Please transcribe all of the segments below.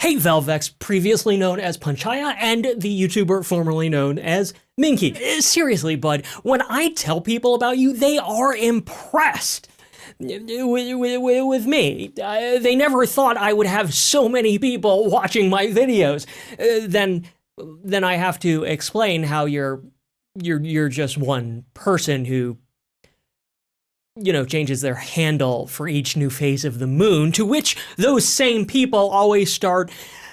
Hey Velvex, previously known as Punchaya, and the YouTuber formerly known as Minki. Seriously, bud, when I tell people about you, they are impressed with me. They never thought I would have so many people watching my videos. Then I have to explain how you're just one person who, you know, changes their handle for each new phase of the moon, to which those same people always start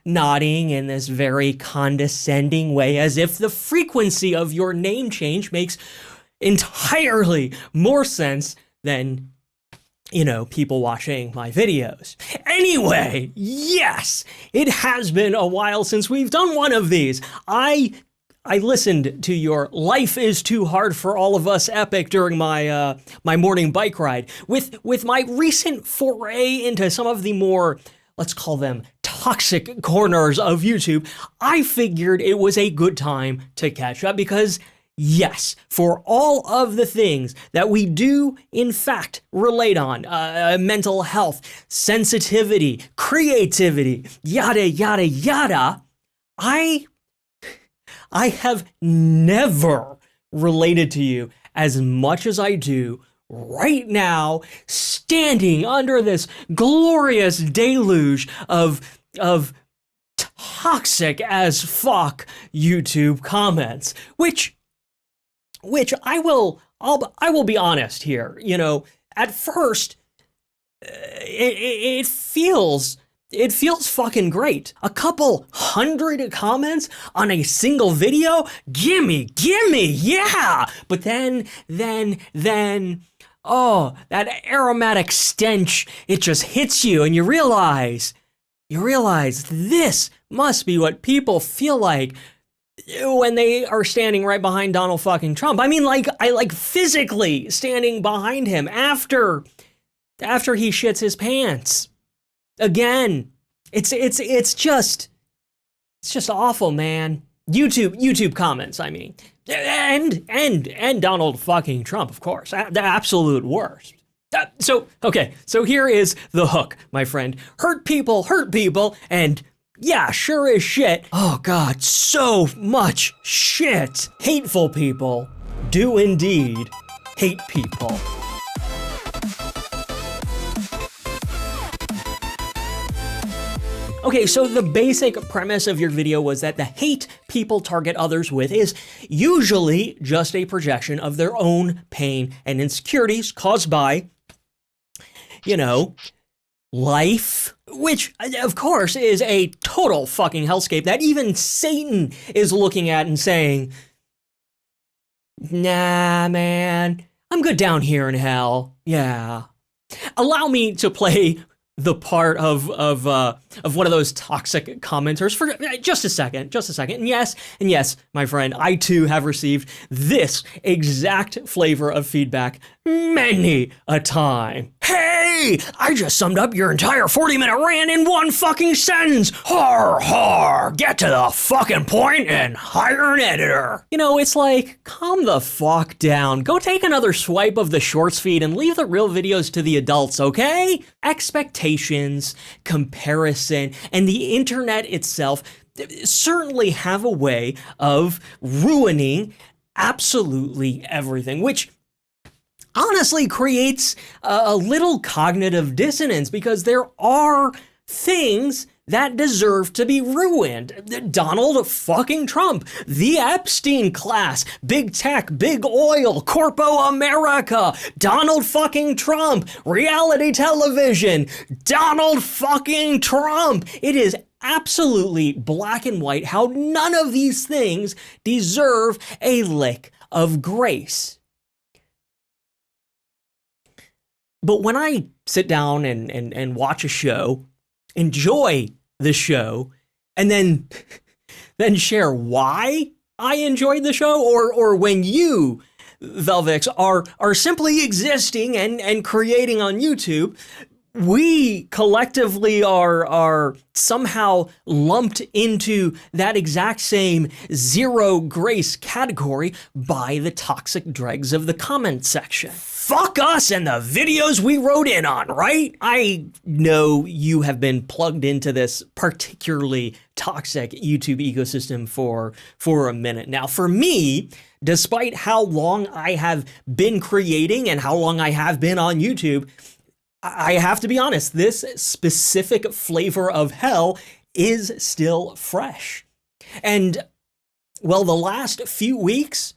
nodding in this very condescending way, as if the frequency of your name change makes entirely more sense than, you know, people watching my videos. Anyway, yes, it has been a while since we've done one of these. I listened to your "Life is Too Hard for All of Us" epic during my my morning bike ride. With my recent foray into some of the more, let's call them, toxic corners of YouTube, I figured it was a good time to catch up because, yes, for all of the things that we do in fact relate on, mental health, sensitivity, creativity, yada, yada, yada, I have never related to you as much as I do right now, standing under this glorious deluge of toxic as fuck YouTube comments, which I will be honest here. You know, at first, it feels fucking great. A couple hundred comments on a single video? Gimme, yeah! But then, oh, that aromatic stench, it just hits you and you realize this must be what people feel like when they are standing right behind Donald fucking Trump. I mean, like physically standing behind him after he shits his pants. Again, it's just awful, man. YouTube comments, I mean, and Donald fucking Trump, of course, the absolute worst. So here is the hook, my friend. Hurt people, and yeah, sure as shit. Oh God, so much shit. Hateful people do indeed hate people. Okay, so the basic premise of your video was that the hate people target others with is usually just a projection of their own pain and insecurities caused by, you know, life, which of course is a total fucking hellscape that even Satan is looking at and saying, nah, man, I'm good down here in hell. Yeah. Allow me to play the part of one of those toxic commenters for just a second. And yes, my friend, I too have received this exact flavor of feedback many a time. Hey, I just summed up your entire 40-minute rant in one fucking sentence. Har, get to the fucking point and hire an editor. You know, it's like, calm the fuck down. Go take another swipe of the shorts feed and leave the real videos to the adults, okay? Expectations, comparison, and the internet itself certainly have a way of ruining absolutely everything, which honestly creates a little cognitive dissonance, because there are things that deserve to be ruined. Donald fucking Trump, the Epstein class, big tech, big oil, Corpo America, Donald fucking Trump, reality television, Donald fucking Trump. It is absolutely black and white how none of these things deserve a lick of grace. But when I sit down and watch a show, enjoy the show, and then share why I enjoyed the show, or when you, Velvex, are simply existing and creating on YouTube, we collectively are somehow lumped into that exact same zero grace category by the toxic dregs of the comment section. fuck us and the videos we wrote in on, right? I know you have been plugged into this particularly toxic YouTube ecosystem for a minute now. For me, despite how long I have been creating and how long I have been on YouTube, I have to be honest, this specific flavor of hell is still fresh. And, well, the last few weeks,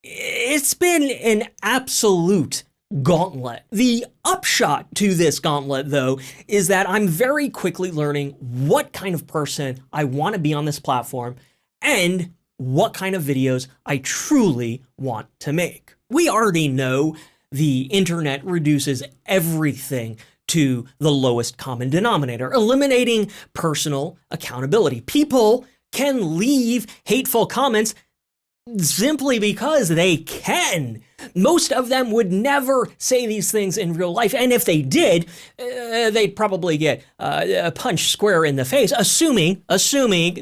it's been an absolute gauntlet. The upshot to this gauntlet, though, is that I'm very quickly learning what kind of person I want to be on this platform and what kind of videos I truly want to make. We already know the internet reduces everything to the lowest common denominator, eliminating personal accountability. People can leave hateful comments simply because they can. Most of them would never say these things in real life, and if they did, they'd probably get punched square in the face, assuming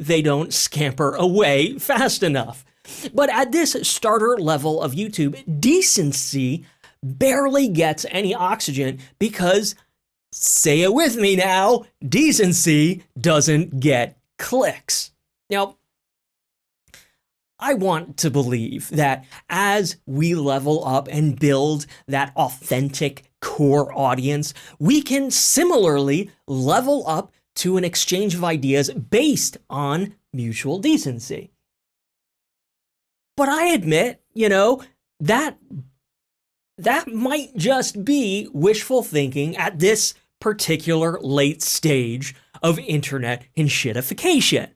they don't scamper away fast enough. But at this starter level of YouTube, decency barely gets any oxygen because, say it with me now, decency doesn't get clicks. Now, I want to believe that as we level up and build that authentic core audience, we can similarly level up to an exchange of ideas based on mutual decency. But I admit, that might just be wishful thinking at this particular late stage of internet and shitification.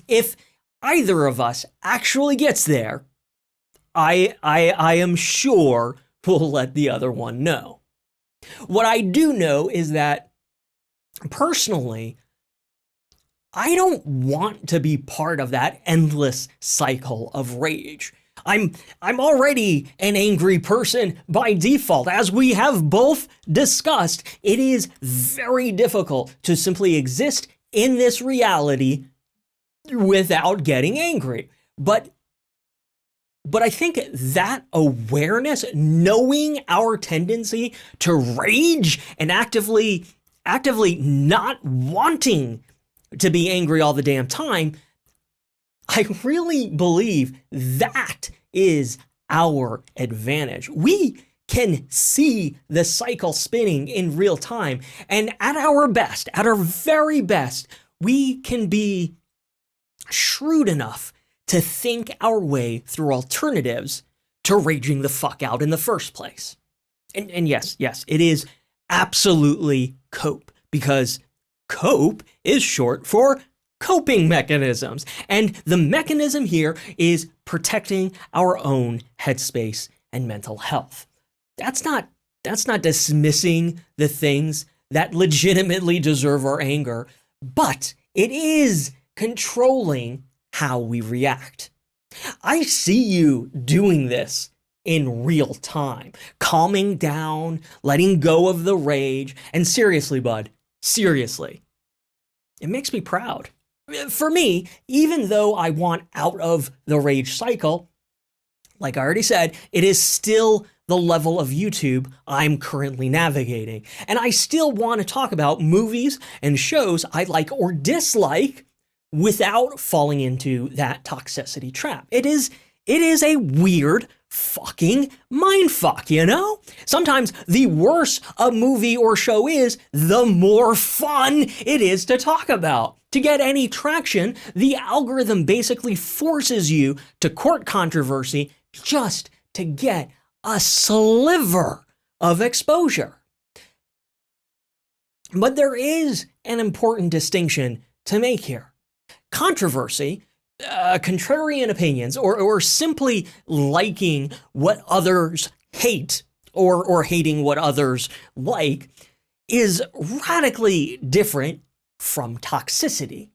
If either of us actually gets there, I am sure we'll let the other one know. What I do know is that, personally, I don't want to be part of that endless cycle of rage. I'm already an angry person by default. As we have both discussed, it is very difficult to simply exist in this reality without getting angry. But I think that awareness, knowing our tendency to rage and actively not wanting to be angry all the damn time, I really believe that is our advantage. We can see the cycle spinning in real time, and at our best, at our very best, we can be shrewd enough to think our way through alternatives to raging the fuck out in the first place. And yes, it is absolutely cope, because cope is short for coping mechanisms. And the mechanism here is protecting our own headspace and mental health. That's not dismissing the things that legitimately deserve our anger, but it is controlling how we react. I see you doing this in real time, calming down, letting go of the rage, and seriously, bud, seriously, it makes me proud. For me, even though I want out of the rage cycle, like I already said, it is still the level of YouTube I'm currently navigating. And I still want to talk about movies and shows I like or dislike without falling into that toxicity trap. It is a weird fucking mindfuck, Sometimes the worse a movie or show is, the more fun it is to talk about. To get any traction, the algorithm basically forces you to court controversy just to get a sliver of exposure. But there is an important distinction to make here. Controversy, contrarian opinions, or simply liking what others hate or hating what others like, is radically different from toxicity.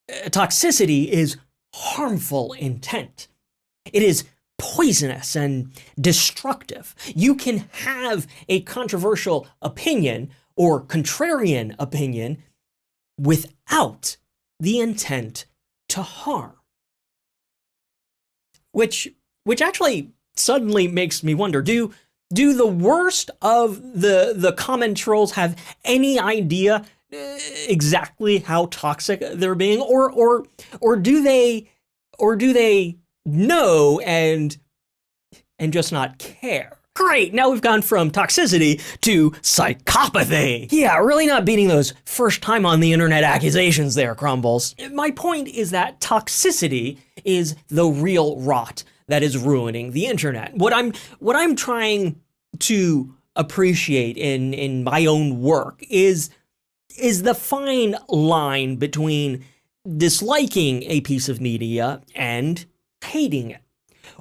Toxicity is harmful intent. It is poisonous and destructive. You can have a controversial opinion or contrarian opinion without the intent to harm. Which actually suddenly makes me wonder, do Do the worst of the comment trolls have any idea exactly how toxic they're being, or do they know and just not care? Great, now we've gone from toxicity to psychopathy. Yeah, really not beating those first time on the internet accusations there, Crumbles. My point is that toxicity is the real rot that is ruining the internet. What I'm trying to appreciate in my own work is the fine line between disliking a piece of media and hating it.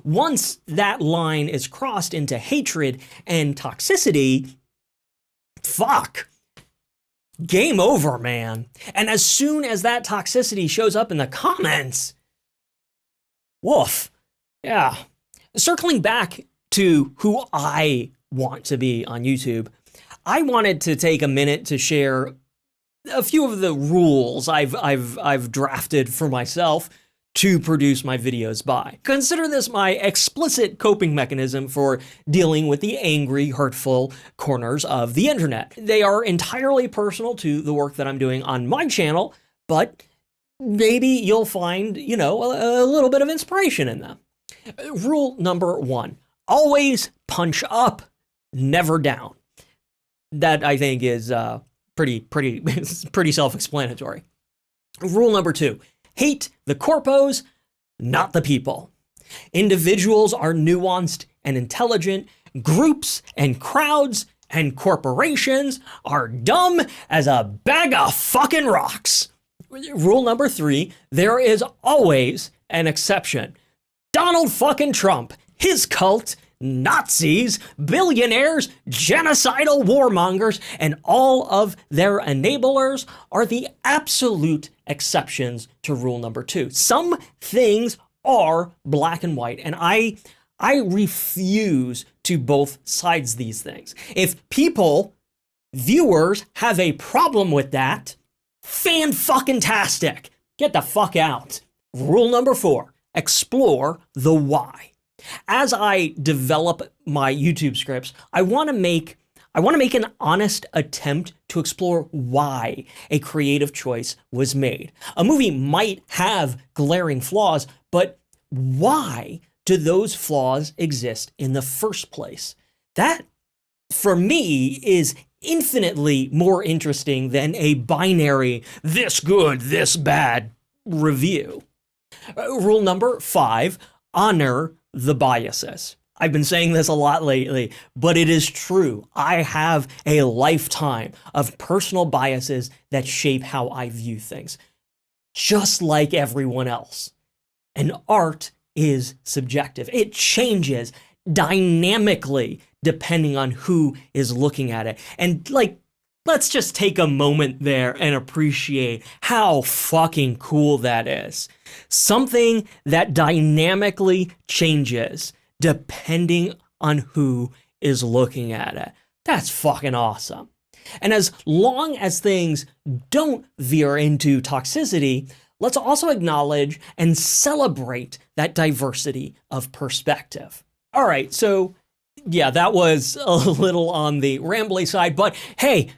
Once that line is crossed into hatred and toxicity, fuck. Game over, man. And as soon as that toxicity shows up in the comments, woof. Yeah. Circling back to who I want to be on YouTube, I wanted to take a minute to share a few of the rules I've drafted for myself to produce my videos by. Consider this my explicit coping mechanism for dealing with the angry, hurtful corners of the internet. They are entirely personal to the work that I'm doing on my channel, but maybe you'll find, a little bit of inspiration in them. Rule number 1, always punch up, never down. That I think is pretty self-explanatory. Rule number 2, hate the corpos, not the people. Individuals are nuanced and intelligent. Groups and crowds and corporations are dumb as a bag of fucking rocks. Rule number 3, there is always an exception. Donald fucking Trump, his cult, Nazis, billionaires, genocidal warmongers, and all of their enablers are the absolute exceptions to rule number 2. Some things are black and white, and I refuse to both sides these things. If people, viewers, have a problem with that, fan-fucking-tastic. Get the fuck out. Rule number 4, explore the why. As I develop my YouTube scripts, I want to make an honest attempt to explore why a creative choice was made. A movie might have glaring flaws, but why do those flaws exist in the first place? That, for me, is infinitely more interesting than a binary this good, this bad review. Rule number 5, honor the biases. I've been saying this a lot lately, but it is true. I have a lifetime of personal biases that shape how I view things, just like everyone else. And art is subjective. It changes dynamically depending on who is looking at it. And let's just take a moment there and appreciate how fucking cool that is. Something that dynamically changes depending on who is looking at it. That's fucking awesome. And as long as things don't veer into toxicity, let's also acknowledge and celebrate that diversity of perspective. All right, so yeah, that was a little on the rambly side, but hey,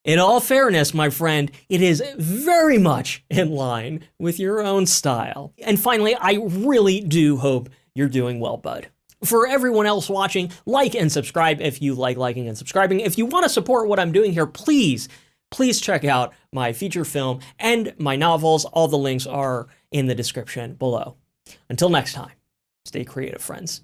in all fairness, my friend, it is very much in line with your own style. And finally, I really do hope you're doing well, bud. For everyone else watching, like and subscribe if you like liking and subscribing. If you want to support what I'm doing here, please check out my feature film and my novels. All the links are in the description below. Until next time, stay creative, friends.